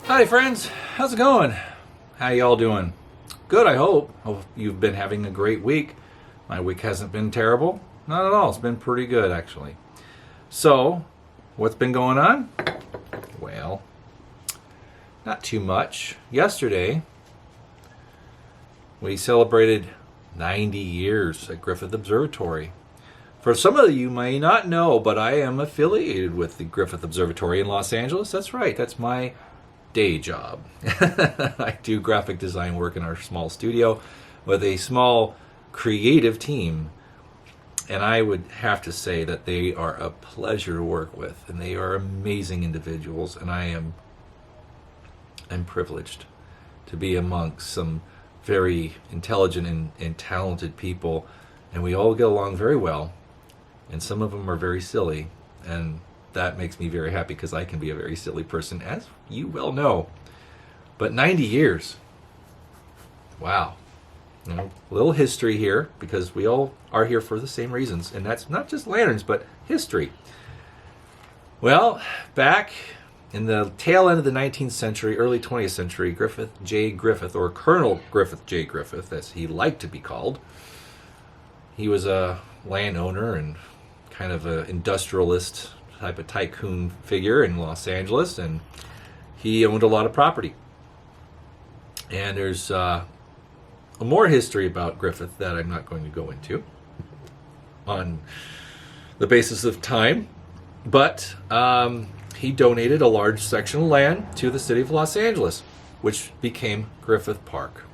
Hi friends, how's it going? How y'all doing? Good, I hope. Hope you've been having a great week. My week hasn't been terrible. Not at all. It's been pretty good actually. So, what's been going on? Well, not too much. Yesterday, we celebrated 90 years at Griffith Observatory. For some of you may not know, but I am affiliated with the Griffith Observatory in Los Angeles. That's right, that's my day job. I do graphic design work in our small studio with a small creative team. And I would have to say that they are a pleasure to work with, and they are amazing individuals, and I'm privileged to be amongst some very intelligent and talented people, and we all get along very well, and some of them are very silly, and that makes me very happy because I can be a very silly person, as you well know. But 90 years, wow. You know, a little history here, because we all are here for the same reasons, and that's not just lanterns, but history. Well, back in the tail end of the 19th century, early 20th century, Griffith J. Griffith, or Colonel Griffith J. Griffith, as he liked to be called, he was a landowner and kind of an industrialist type of tycoon figure in Los Angeles, and he owned a lot of property. And there's more history about Griffith that I'm not going to go into on the basis of time, but he donated a large section of land to the city of Los Angeles, which became Griffith Park.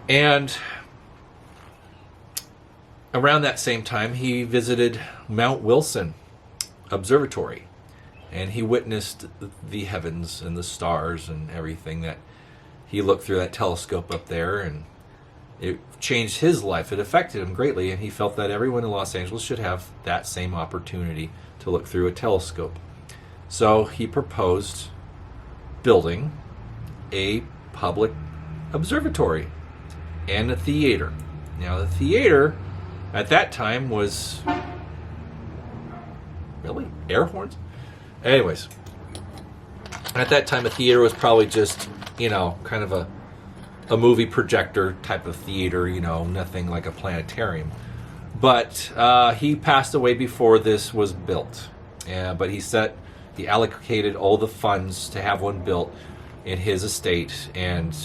And around that same time, he visited Mount Wilson Observatory, and he witnessed the heavens and the stars and everything that he looked through that telescope up there, and it changed his life. It affected him greatly, and he felt that everyone in Los Angeles should have that same opportunity to look through a telescope. So he proposed building a public observatory and a theater. Now, the theater at that time was really air horns? Anyways, at that time a theater was probably just, kind of a movie projector type of theater, nothing like a planetarium. But he passed away before this was built. But he allocated all the funds to have one built in his estate and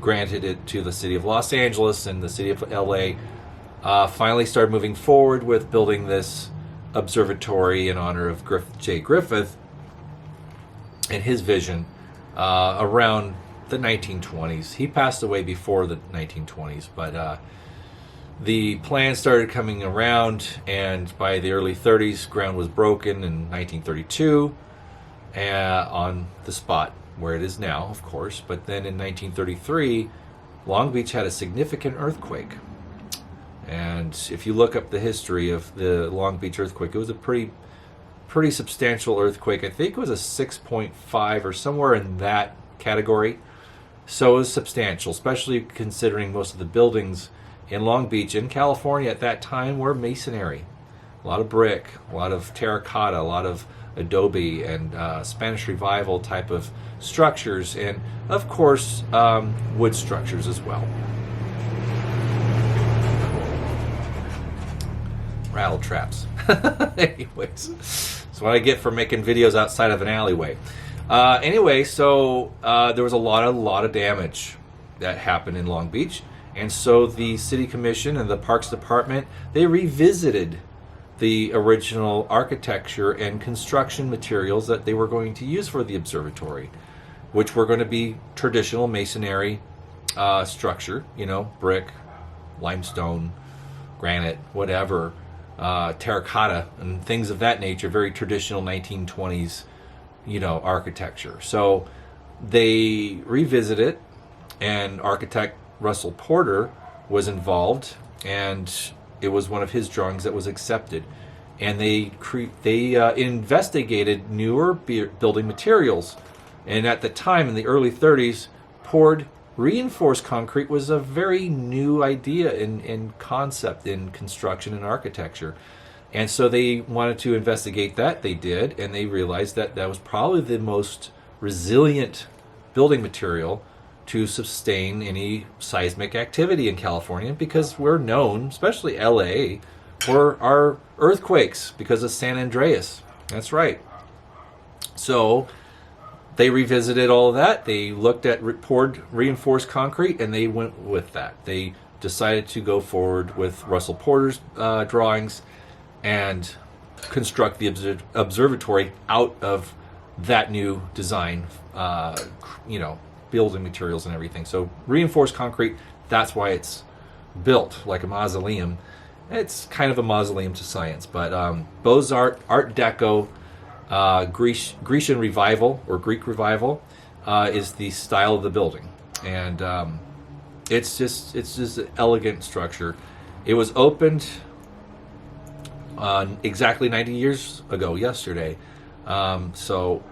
granted it to the city of Los Angeles, and the city of LA finally started moving forward with building this observatory in honor of Griffith J. Griffith and his vision around the 1920s. He passed away before the 1920s, but the plan started coming around, and by the early 30s, ground was broken in 1932 on the spot where it is now, of course. But then in 1933, Long Beach had a significant earthquake. And if you look up the history of the Long Beach earthquake, it was a pretty substantial earthquake. I think it was a 6.5 or somewhere in that category. So it was substantial, especially considering most of the buildings in Long Beach, in California at that time, were masonry. A lot of brick, a lot of terracotta, a lot of adobe and Spanish Revival type of structures, and of course wood structures as well. Rattle traps. Anyways, that's what I get for making videos outside of an alleyway. So there was a lot of damage that happened in Long Beach, and so the city commission and the parks department, they revisited the original architecture and construction materials that they were going to use for the observatory, which were going to be traditional masonry structure, brick, limestone, granite, whatever, terracotta and things of that nature, very traditional 1920s, architecture. So they revisited it, and architect Russell Porter was involved, and it was one of his drawings that was accepted. And they investigated newer building materials. And at the time, in the early 30s, poured reinforced concrete was a very new idea in concept in construction and architecture. And so they wanted to investigate that. They did, and they realized that that was probably the most resilient building material to sustain any seismic activity in California, because we're known, especially LA, for our earthquakes because of San Andreas. That's right. So they revisited all of that. They looked at poured reinforced concrete, and they went with that. They decided to go forward with Russell Porter's drawings and construct the observatory out of that new design, building materials and everything. So reinforced concrete, that's why it's built like a mausoleum. It's kind of a mausoleum to science, but Beaux-Art, Art Deco, Grecian Revival or Greek Revival is the style of the building, and it's just an elegant structure. It was opened exactly 90 years ago yesterday, so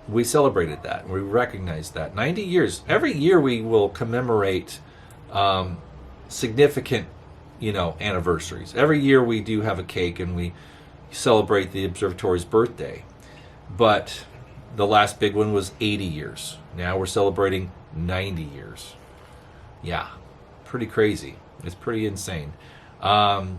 we celebrated that. We recognized that 90 years. Every year we will commemorate significant, anniversaries. Every year we do have a cake and we celebrate the observatory's birthday. But the last big one was 80 years. Now we're celebrating 90 years. Yeah, pretty crazy. It's pretty insane. 90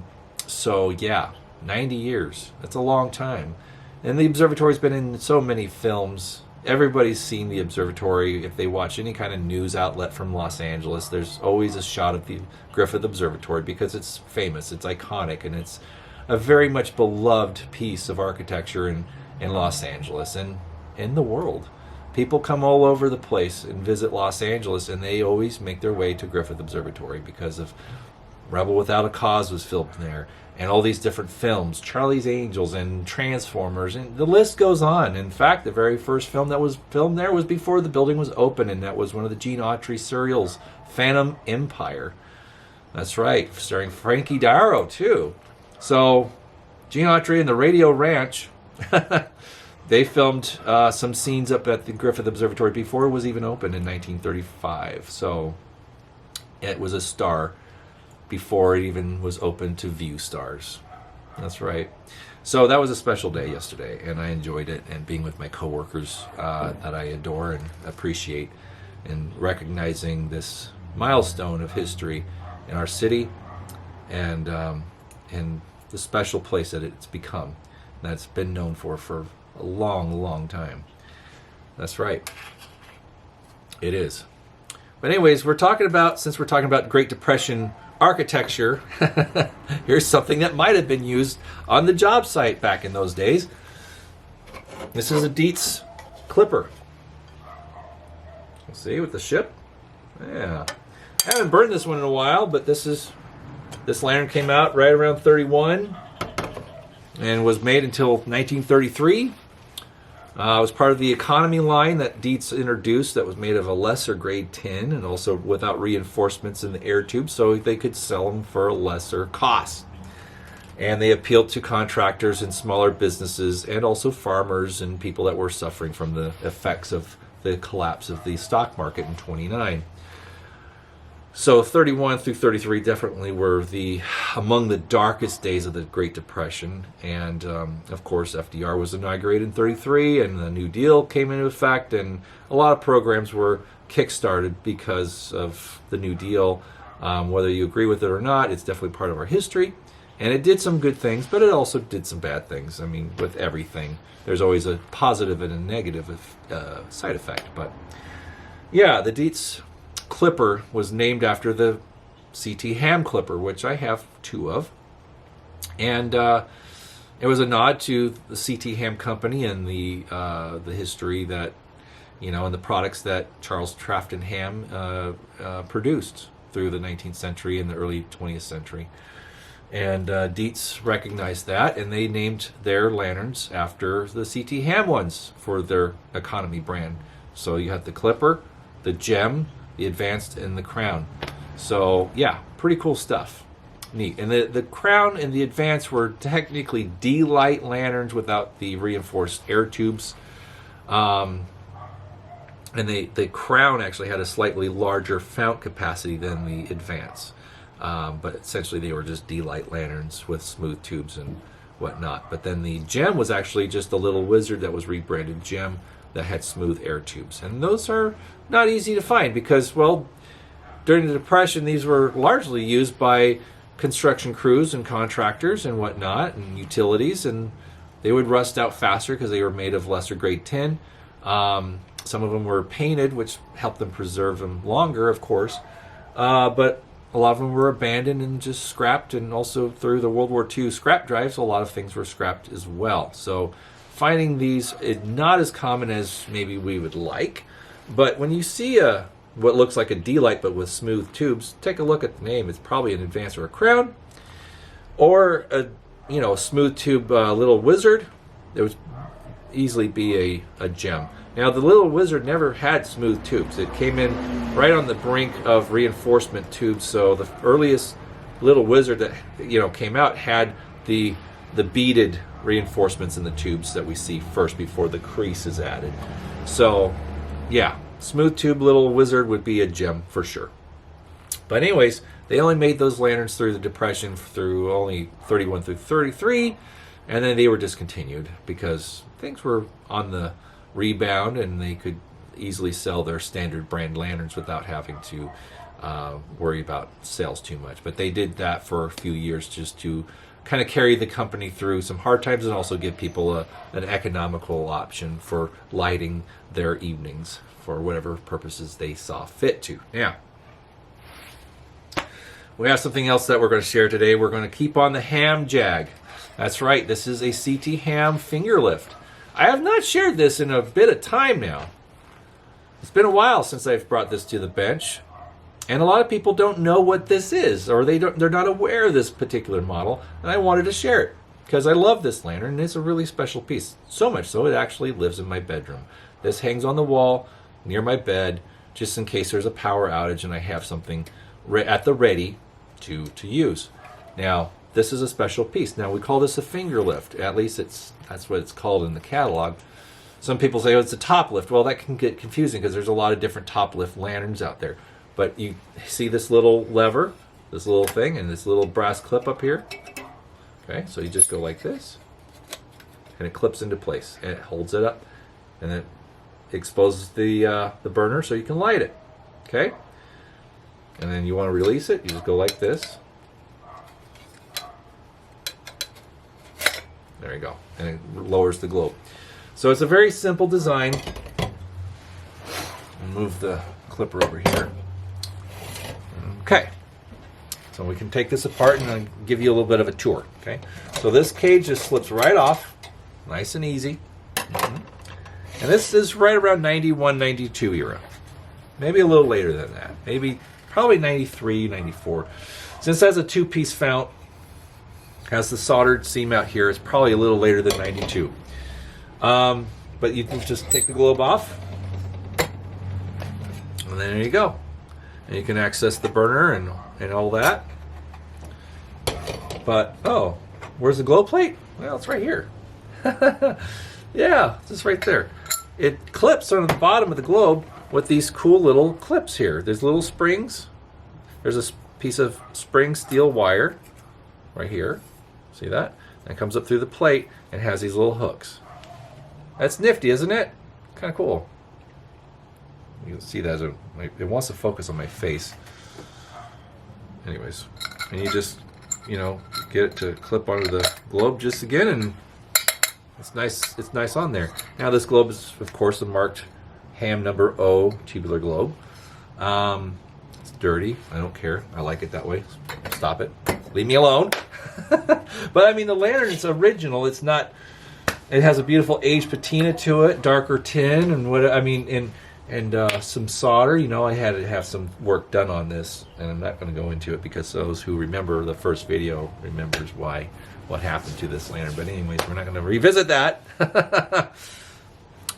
years. That's a long time. And the observatory's been in so many films. Everybody's seen the observatory. If they watch any kind of news outlet from Los Angeles, there's always a shot of the Griffith Observatory because it's famous, it's iconic, and it's a very much beloved piece of architecture in Los Angeles and in the world. People come all over the place and visit Los Angeles, and they always make their way to Griffith Observatory because of Rebel Without a Cause was filmed there, and all these different films, Charlie's Angels and Transformers, and the list goes on. In fact, the very first film that was filmed there was before the building was open, and that was one of the Gene Autry serials, Phantom Empire. That's right, starring Frankie Darro too. So, Gene Autry and the Radio Ranch, they filmed some scenes up at the Griffith Observatory before it was even opened in 1935. So, it was a star before it even was open to view stars. That's right. So that was a special day yesterday, and I enjoyed it, and being with my coworkers that I adore and appreciate, and recognizing this milestone of history in our city, and the special place that it's become, that's been known for a long, long time. That's right. It is. But anyways, since we're talking about Great Depression architecture, here's something that might have been used on the job site back in those days. This is a Dietz clipper. See, with the ship. Yeah. I haven't burned this one in a while, but this lantern came out right around 31 and was made until 1933. It was part of the economy line that Dietz introduced that was made of a lesser grade tin and also without reinforcements in the air tube, so they could sell them for a lesser cost. And they appealed to contractors and smaller businesses and also farmers and people that were suffering from the effects of the collapse of the stock market in 29. So 31 through 33 definitely were among the darkest days of the Great Depression. And of course, FDR was inaugurated in 33, and the New Deal came into effect, and a lot of programs were kickstarted because of the New Deal. Whether you agree with it or not, it's definitely part of our history. And it did some good things, but it also did some bad things. I mean, with everything, there's always a positive and a negative side effect. But yeah, the Dietz clipper was named after the C.T. Ham clipper, which I have two of. And it was a nod to the C.T. Ham company and the history that, and the products that Charles Trafton Ham produced through the 19th century and the early 20th century. And Dietz recognized that, and they named their lanterns after the C.T. Ham ones for their economy brand. So you have the clipper, the gem, the advanced, and the crown. So yeah, pretty cool stuff. Neat. And the crown and the advanced were technically D-light lanterns without the reinforced air tubes. And the crown actually had a slightly larger fount capacity than the advance. But essentially they were just D-light lanterns with smooth tubes and whatnot. But then the gem was actually just a little wizard that was rebranded gem that had smooth air tubes. And those are not easy to find because, well, during the Depression, these were largely used by construction crews and contractors and whatnot, and utilities, and they would rust out faster because they were made of lesser grade tin. Some of them were painted, which helped them preserve them longer, of course. But a lot of them were abandoned and just scrapped, and also through the World War II scrap drives, a lot of things were scrapped as well. So finding these is not as common as maybe we would like. But when you see what looks like a D-light but with smooth tubes, take a look at the name. It's probably an Advance or a Crown, or a smooth tube little Wizard. It would easily be a gem. Now the little Wizard never had smooth tubes. It came in right on the brink of reinforcement tubes. So the earliest little Wizard that came out had the beaded reinforcements in the tubes that we see first before the crease is added. So yeah, smooth tube little Wizard would be a gem for sure. But anyways, they only made those lanterns through the Depression through only 31 through 33, and then they were discontinued because things were on the rebound and they could easily sell their standard brand lanterns without having to worry about sales too much. But they did that for a few years just to kind of carry the company through some hard times and also give people an economical option for lighting their evenings for whatever purposes they saw fit to. Now, we have something else that we're going to share today. We're going to keep on the ham jag. That's right, this is a CT ham finger lift. I have not shared this in a bit of time now. It's been a while since I've brought this to the bench, and a lot of people don't know what this is, or they're not aware of this particular model, and I wanted to share it because I love this lantern and it's a really special piece. So much so it actually lives in my bedroom. This hangs on the wall near my bed just in case there's a power outage and I have something at the ready to use. Now, this is a special piece. Now, we call this a finger lift. At least that's what it's called in the catalog. Some people say, oh, it's a top lift. Well, that can get confusing because there's a lot of different top lift lanterns out there. But you see this little lever, this little thing, and this little brass clip up here. Okay, so you just go like this, and it clips into place, and it holds it up, and then it exposes the burner so you can light it. Okay, and then you want to release it, you just go like this. There you go, and it lowers the globe. So it's a very simple design. Move the clipper over here. Okay, so we can take this apart and I'll give you a little bit of a tour. Okay, so this cage just slips right off, nice and easy. And this is right around 91, 92 era. Maybe a little later than that. Probably 93, 94. Since that's a two-piece fount, has the soldered seam out here, it's probably a little later than 92. But you can just take the globe off, and then there you go. And you can access the burner and all that. But, oh, where's the glow plate? Well, it's right here. Yeah, it's just right there. It clips on the bottom of the globe with these cool little clips here. There's little springs. There's a piece of spring steel wire right here. See that? And it comes up through the plate and has these little hooks. That's nifty, isn't it? Kind of cool. You can see that it wants to focus on my face. Anyways, and you just, get it to clip onto the globe just again, and it's nice. It's nice on there. Now this globe is, of course, a marked ham number O tubular globe. It's dirty. I don't care. I like it that way. Stop it. Leave me alone. But I mean, the lantern is original. It's not. It has a beautiful aged patina to it, darker tin, and some solder. I had to have some work done on this, and I'm not going to go into it because those who remember the first video remembers what happened to this lantern. But anyways, we're not going to revisit that.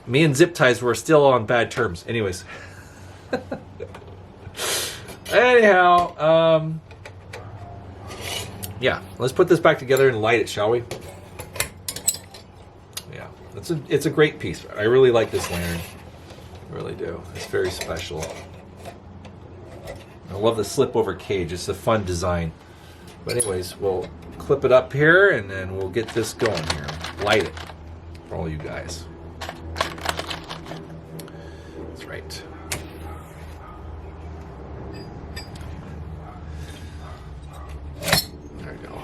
Me and zip ties were still on bad terms. Anyways. Anyhow, yeah, let's put this back together and light it, shall we? Yeah, it's a great piece. I really like this lantern. I really do. It's very special. I love the slip over cage. It's a fun design. But anyways, we'll clip it up here and then we'll get this going here. Light it for all you guys. That's right. There we go.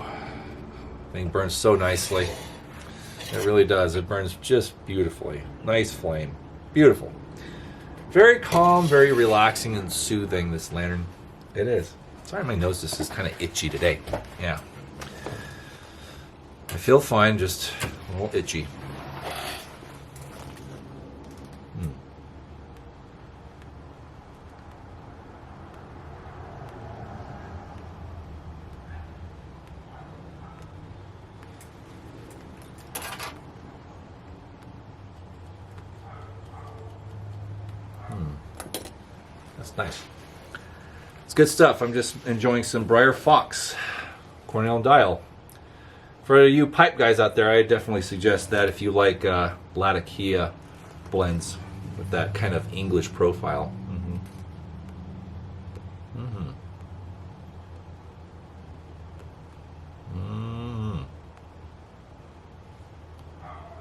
Thing burns so nicely. It really does. It burns just beautifully. Nice flame. Beautiful. Very calm, very relaxing and soothing, this lantern. It is. Sorry, my nose just is kind of itchy today. Yeah. I feel fine, just a little itchy. That's nice. It's good stuff. I'm just enjoying some Briar Fox Cornell Dial. For you pipe guys out there, I definitely suggest that if you like Latakia blends with that kind of English profile.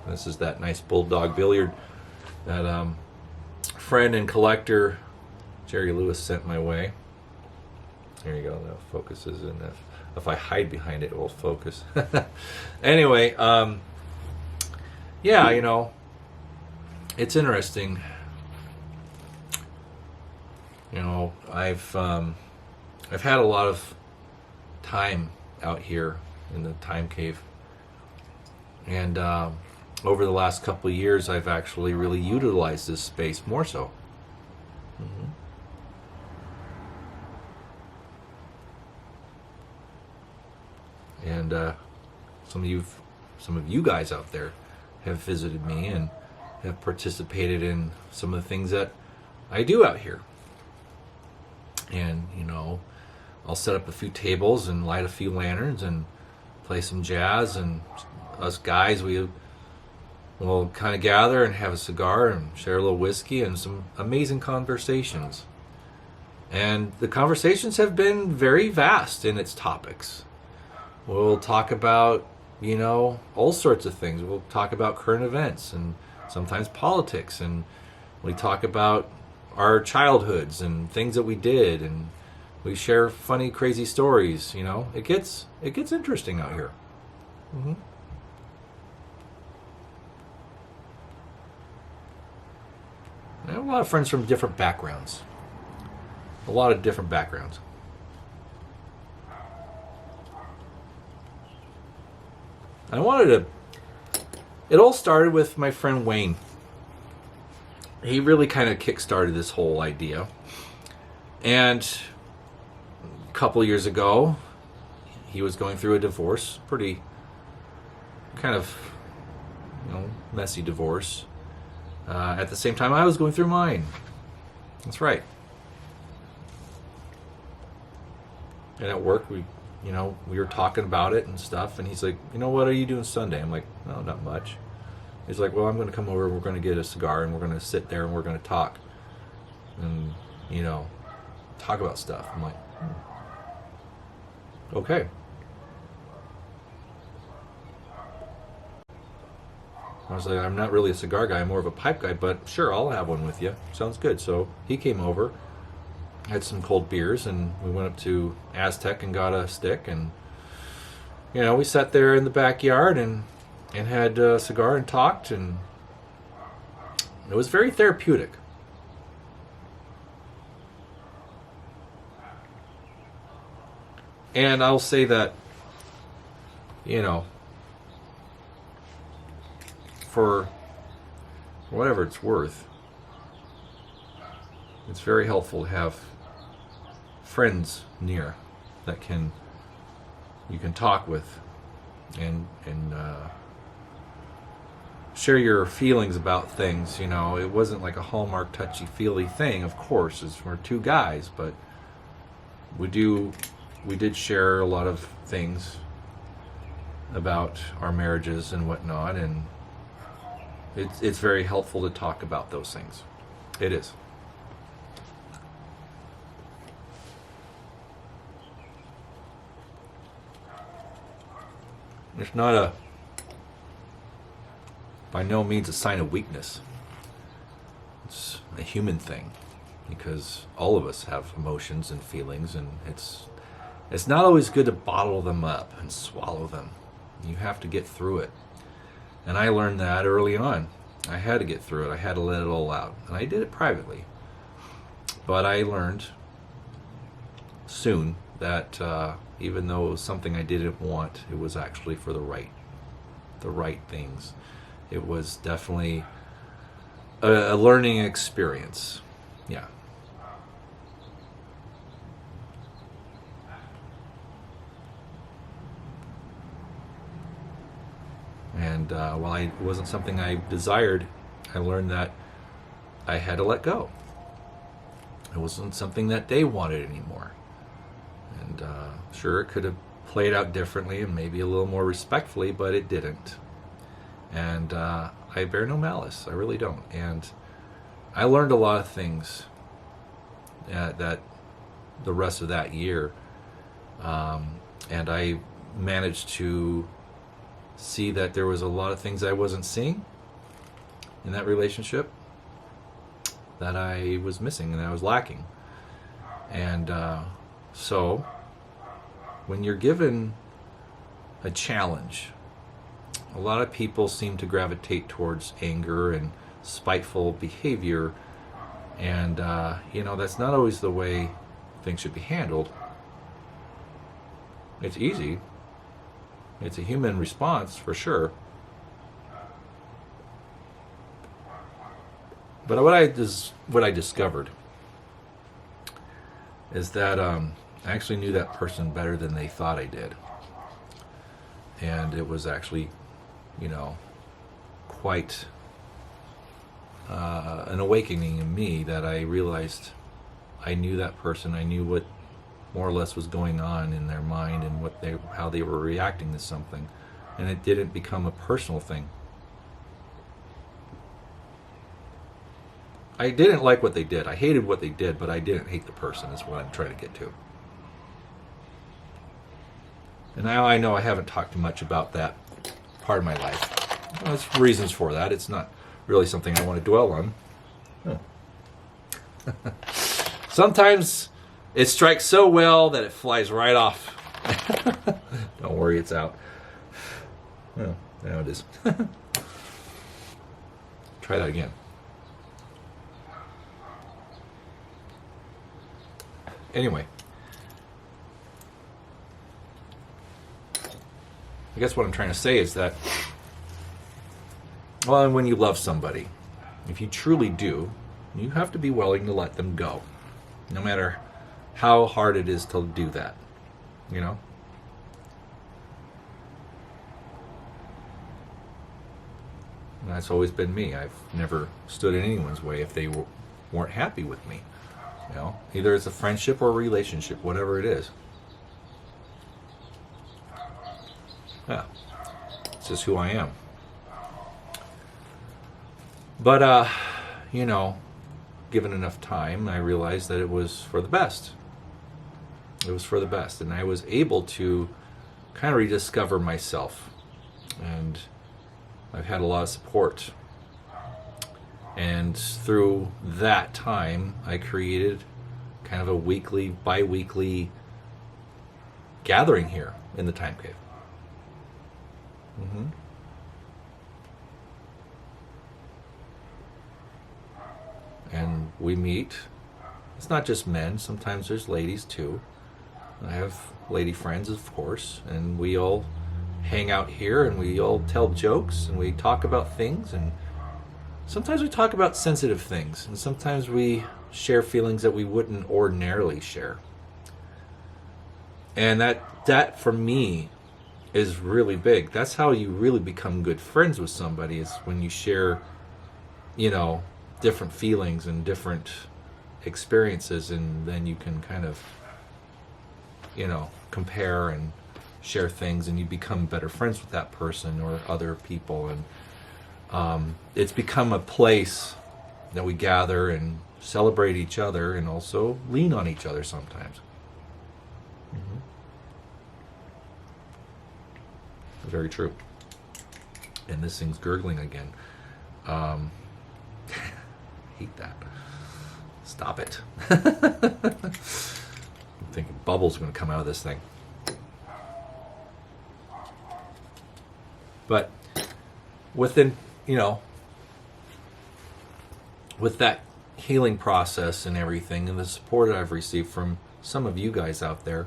This is that nice Bulldog billiard that friend and collector Jerry Lewis sent my way. There you go. That focuses, and if I hide behind it, it will focus. Anyway, yeah, you know, it's interesting. You know, I've had a lot of time out here in the time cave, and over the last couple of years, I've actually really utilized this space more so. And some of you guys out there have visited me and have participated in some of the things that I do out here. And, you know, I'll set up a few tables and light a few lanterns and play some jazz, and us guys, we'll kind of gather and have a cigar and share a little whiskey and some amazing conversations. And the conversations have been very vast in its topics. We'll talk about, you know, all sorts of things. We'll talk about current events and sometimes politics, and we talk about our childhoods and things that we did, and we share funny, crazy stories. You know, it gets interesting out here. I have a lot of friends from different backgrounds. A lot of different backgrounds. It all started with my friend Wayne. He really kind of kick-started this whole idea. And a couple years ago, he was going through a divorce, pretty kind of, you know, messy divorce. At the same time, I was going through mine. That's right. And at work, we were talking about it and stuff, and he's like, you know, what are you doing Sunday? I'm like, no, not much. He's like, well, I'm going to come over, we're going to get a cigar, and we're going to sit there, and we're going to talk. And, you know, talk about stuff. I'm like, okay. I was like, I'm not really a cigar guy, I'm more of a pipe guy, but sure, I'll have one with you. Sounds good. So he came over, had some cold beers, and we went up to Aztec and got a stick, and, you know, we sat there in the backyard and had a cigar and talked, and it was very therapeutic. And I'll say that, you know, for whatever it's worth, it's very helpful to have friends near that you can talk with and share your feelings about things. You know, it wasn't like a Hallmark touchy-feely thing, of course, as we're two guys, but we did share a lot of things about our marriages and whatnot, and it's very helpful to talk about those things. It is. It's not by no means a sign of weakness. It's a human thing, because all of us have emotions and feelings, and it's not always good to bottle them up and swallow them. You have to get through it. And I learned that early on. I had to get through it. I had to let it all out. And I did it privately. But I learned soon that even though it was something I didn't want, it was actually for the right things. It was definitely a learning experience. Yeah. And while it wasn't something I desired, I learned that I had to let go. It wasn't something that they wanted anymore. And sure, it could have played out differently and maybe a little more respectfully, but it didn't. And I bear no malice. I really don't. And I learned a lot of things that the rest of that year. And I managed to see that there was a lot of things I wasn't seeing in that relationship that I was missing and I was lacking. And so when you're given a challenge, a lot of people seem to gravitate towards anger and spiteful behavior, and that's not always the way things should be handled. It's easy. It's a human response for sure. But what I discovered is that I actually knew that person better than they thought I did. And it was actually, quite an awakening in me that I realized I knew that person. I knew what more or less was going on in their mind and how they were reacting to something. And it didn't become a personal thing. I didn't like what they did. I hated what they did, but I didn't hate the person, is what I'm trying to get to. And now I know I haven't talked too much about that part of my life. There's reasons for that. It's not really something I want to dwell on. Sometimes it strikes so well that it flies right off. Don't worry, it's out. Well, now it is. Try that again. Anyway, I guess what I'm trying to say is that, well, when you love somebody, if you truly do, you have to be willing to let them go, no matter how hard it is to do that, And that's always been me. I've never stood in anyone's way if they weren't happy with me. Either it's a friendship or a relationship, whatever it is. Yeah, it's just who I am. But, given enough time, I realized that it was for the best. It was for the best, and I was able to kind of rediscover myself. And I've had a lot of support. And through that time, I created kind of a bi-weekly gathering here in the Time Cave. And we meet. It's not just men. Sometimes there's ladies too. I have lady friends, of course, and we all hang out here and we all tell jokes and we talk about things, and sometimes we talk about sensitive things, and sometimes we share feelings that we wouldn't ordinarily share. And that for me is really big. That's how you really become good friends with somebody, is when you share, different feelings and different experiences, and then you can kind of, compare and share things, and you become better friends with that person or other people. And it's become a place that we gather and celebrate each other and also lean on each other sometimes. Very true. And this thing's gurgling again. hate that. Stop it. I'm thinking bubbles are going to come out of this thing. But within, with that healing process and everything, and the support I've received from some of you guys out there,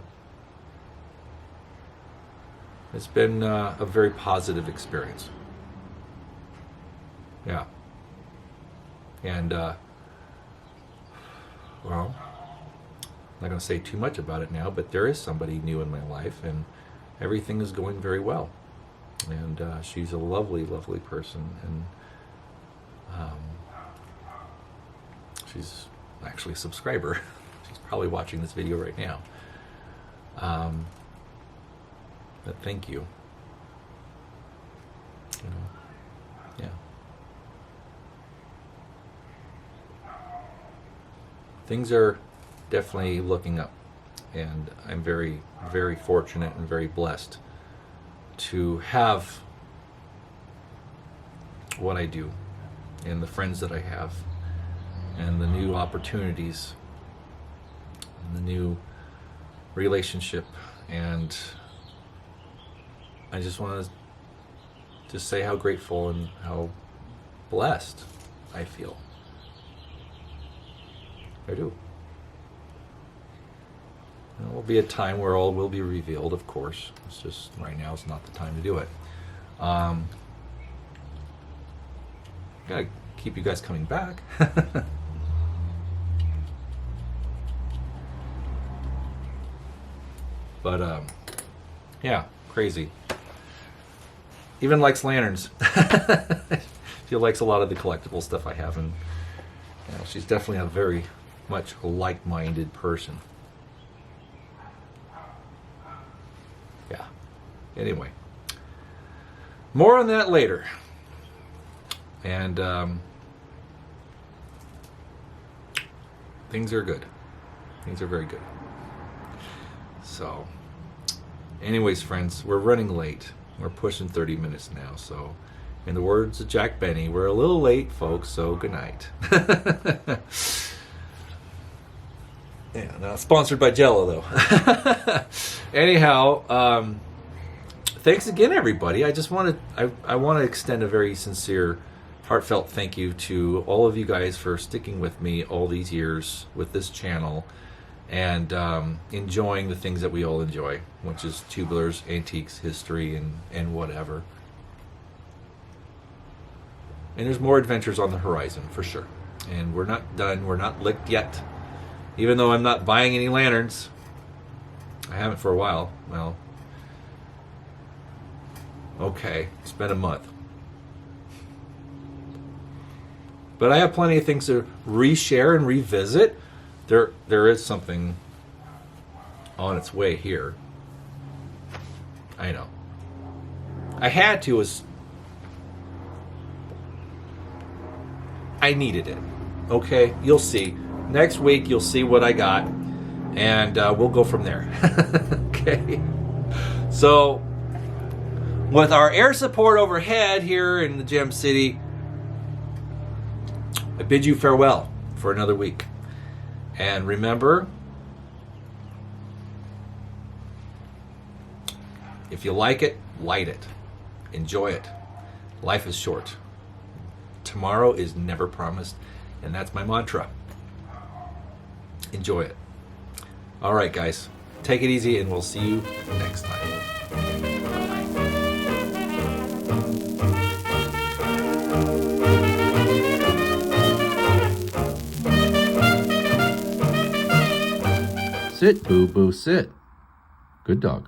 it's been a very positive experience. Yeah. And, well, I'm not going to say too much about it now, but there is somebody new in my life, and everything is going very well. And she's a lovely, lovely person, and she's actually a subscriber. She's probably watching this video right now. But thank you. Yeah. Things are definitely looking up, and I'm very, very fortunate and very blessed to have what I do, and the friends that I have, and the new opportunities, and the new relationship. And I just want to just say how grateful and how blessed I feel. I do. There will be a time where all will be revealed, of course. It's just right now is not the time to do it. Gotta keep you guys coming back. But yeah, crazy. Even likes lanterns. She likes a lot of the collectible stuff I have, and she's definitely a very much like-minded person. Yeah. Anyway, more on that later. And things are good. Things are very good. So, anyways, friends, we're running late. We're pushing 30 minutes now. So, in the words of Jack Benny, we're a little late, folks. So, good night. Yeah, not sponsored by Jello, though. Anyhow, thanks again, everybody. I just want to extend a very sincere, heartfelt thank you to all of you guys for sticking with me all these years with this channel, and enjoying the things that we all enjoy, which is tubulars, antiques, history, and whatever. And there's more adventures on the horizon, for sure. And we're not done. We're not licked yet. Even though I'm not buying any lanterns. I haven't for a while. Well, okay, it's been a month. But I have plenty of things to reshare and revisit. There is something on its way here. I know. I had to, I needed it. Okay, you'll see. Next week, you'll see what I got, and we'll go from there. Okay. So, with our air support overhead here in the Gem City, I bid you farewell for another week. And remember, if you like it, light it. Enjoy it. Life is short. Tomorrow is never promised, and that's my mantra. Enjoy it. All right, guys. Take it easy, and we'll see you next time. Sit, boo-boo, sit. Good dog.